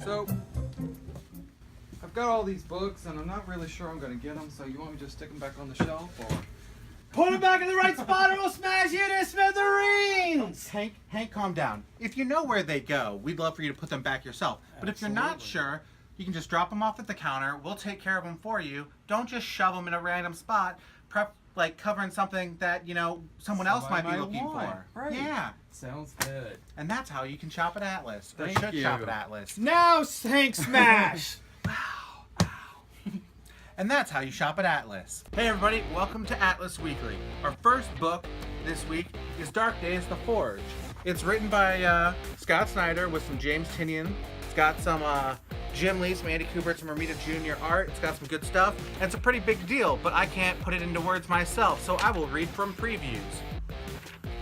So, I've got all these books and I'm not really sure I'm going to get them, so you want me to just stick them back on the shelf or? Put them back in the right spot or we'll smash you to smithereens! Hank, calm down. If you know where they go, we'd love for you to put them back yourself. But if you're not Absolutely. sure, you can just drop them off at the counter. We'll take care of them for you. Don't just shove them in a random spot, covering something that, someone else might be looking for. Right. Yeah. Sounds good. And that's how you can shop at Atlas. Or Thank should you. shop at Atlas. Now, Hank Smash! And that's how you shop at Atlas. Hey everybody, welcome to Atlas Weekly. Our first book this week is Dark Days: The Forge. It's written by Scott Snyder with some James Tynion. It's got some Jim Lee, some Andy Kubert, some Romita Jr. art. It's got some good stuff. And it's a pretty big deal, but I can't put it into words myself, so I will read from previews.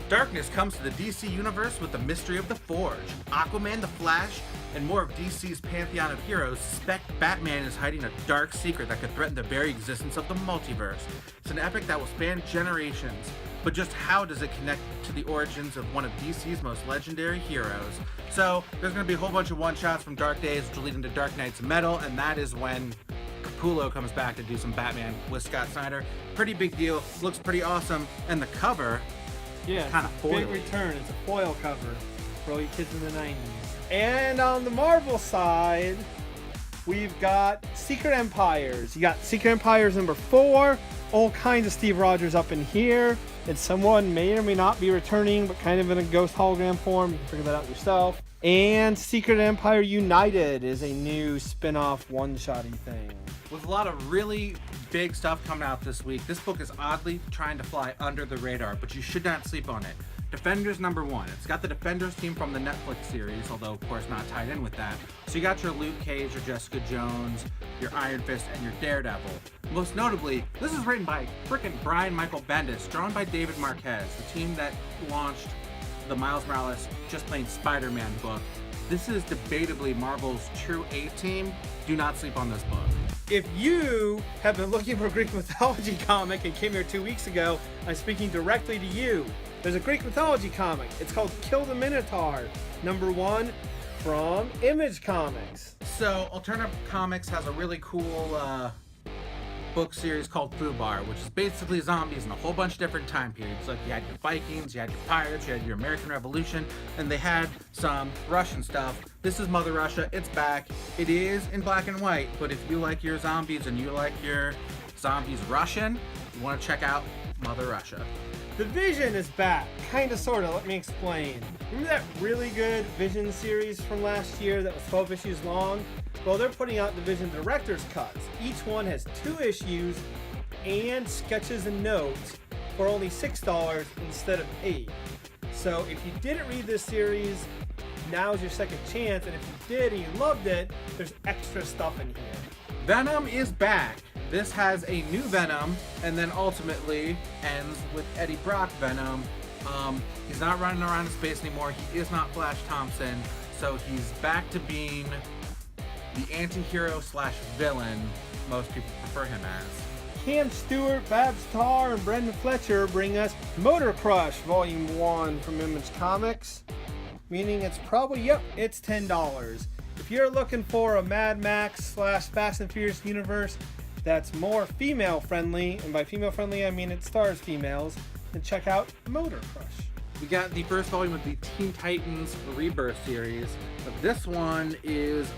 Darkness comes to the DC universe with the mystery of the Forge. Aquaman, the Flash, and more of DC's pantheon of heroes suspect Batman is hiding a dark secret that could threaten the very existence of the multiverse. It's an epic that will span generations, but just how does it connect to the origins of one of DC's most legendary heroes? So there's going to be a whole bunch of one-shots from Dark Days, which will lead into Dark Knight's Metal, and that is when Capullo comes back to do some Batman with Scott Snyder. Pretty big deal, looks pretty awesome, and the cover, Yeah, kinda it's a big foily. return. It's a foil cover for all you kids in the 90s. And on the Marvel side, we've got Secret Empires. You got Secret Empires number 4. All kinds of Steve Rogers up in here. And someone may or may not be returning, but kind of in a ghost hologram form. You can figure that out yourself. And Secret Empire United is a new spin-off one-shotty thing. with a lot of really big stuff coming out this week. This book is oddly trying to fly under the radar, but you should not sleep on it. Defenders #1. It's got the Defenders team from the Netflix series, although of course not tied in with that. So you got your Luke Cage, your Jessica Jones, your Iron Fist, and your Daredevil. Most notably, this is written by frickin' Brian Michael Bendis, drawn by David Marquez, the team that launched the Miles Morales Just Plain Spider-Man book. This is debatably Marvel's true A-team. Do not sleep on this book. If you have been looking for a Greek mythology comic and came here 2 weeks ago, I'm speaking directly to you. There's a Greek mythology comic. It's called Kill the Minotaur, #1 from Image Comics. So, Alternative Comics has a really cool book series called Fubar, which is basically zombies in a whole bunch of different time periods. Like, you had your Vikings, you had your pirates, you had your American Revolution, and they had some Russian stuff. This is Mother Russia. It's back. It is in black and white, but if you like your zombies and you like your zombies Russian, you want to check out Mother Russia. The Vision is back, kinda sorta, let me explain. Remember that really good Vision series from last year that was 12 issues long? Well, they're putting out the Vision Director's Cuts. Each one has 2 issues and sketches and notes for only $6 instead of $8. So if you didn't read this series, now's your second chance, and if you did and you loved it, there's extra stuff in here. Venom is back. This has a new Venom, and then ultimately ends with Eddie Brock Venom. He's not running around in space anymore. He is not Flash Thompson, so he's back to being the anti-hero slash villain most people prefer him as. Cam Stewart, Babs Tarr, and Brendan Fletcher bring us Motor Crush Volume 1 from Image Comics, meaning it's probably, it's $10. If you're looking for a Mad Max slash Fast and Furious universe that's more female friendly, and by female friendly I mean it stars females, then check out Motor Crush. We got the first volume of the Teen Titans Rebirth series, but this one is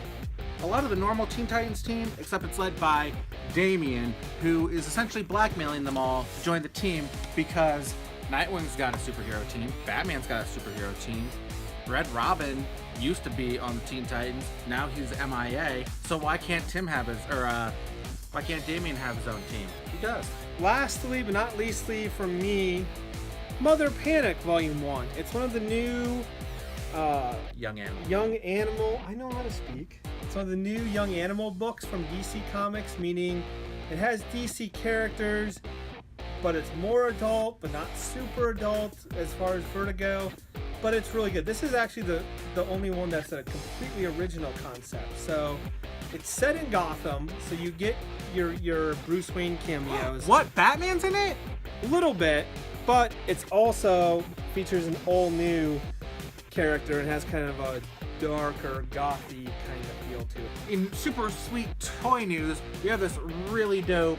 a lot of the normal Teen Titans team, except it's led by Damian, who is essentially blackmailing them all to join the team because Nightwing's got a superhero team, Batman's got a superhero team, Red Robin used to be on the Teen Titans, now he's MIA, so why can't why can't Damian have his own team? He does. Lastly but not leastly from me, Mother Panic Volume 1. It's one of the new Young Animal. Young Animal, I know how to speak. It's one of the new Young Animal books from DC Comics, meaning it has DC characters, but it's more adult, but not super adult as far as Vertigo. But it's really good. This is actually the only one that's a completely original concept. So it's set in Gotham, so you get your Bruce Wayne cameos. What? Batman's in it? A little bit. but it's also features an all new character and has kind of a darker, gothy kind of feel to it. In super sweet toy news, we have this really dope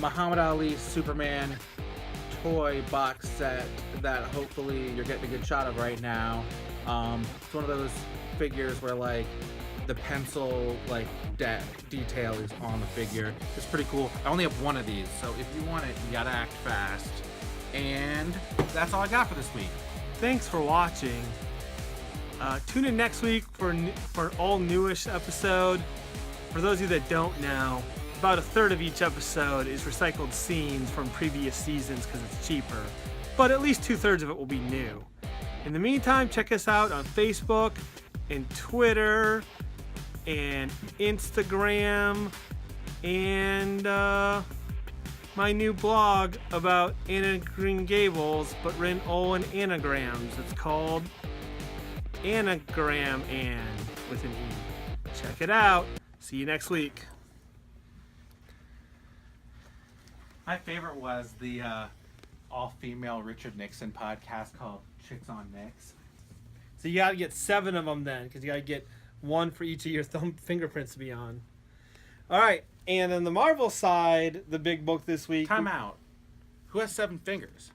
Muhammad Ali Superman toy box set that hopefully you're getting a good shot of right now. It's one of those figures where like the pencil like detail is on the figure. It's pretty cool. I only have one of these, so if you want it, you gotta act fast. And that's all I got for this week. Thanks for watching. Tune in next week for an all newish episode. For those of you that don't know, about a third of each episode is recycled scenes from previous seasons because it's cheaper. But at least 2/3 of it will be new. In the meantime, check us out on Facebook and Twitter and Instagram and my new blog about Anna Green Gables, but written all in anagrams. It's called Anagram Ann with an E. Check it out. See you next week. My favorite was the all-female Richard Nixon podcast called Chicks on Nicks. So you gotta get 7 of them then, because you gotta get one for each of your fingerprints to be on. All right, and on the Marvel side, the big book this week. Time out. Who has 7 fingers?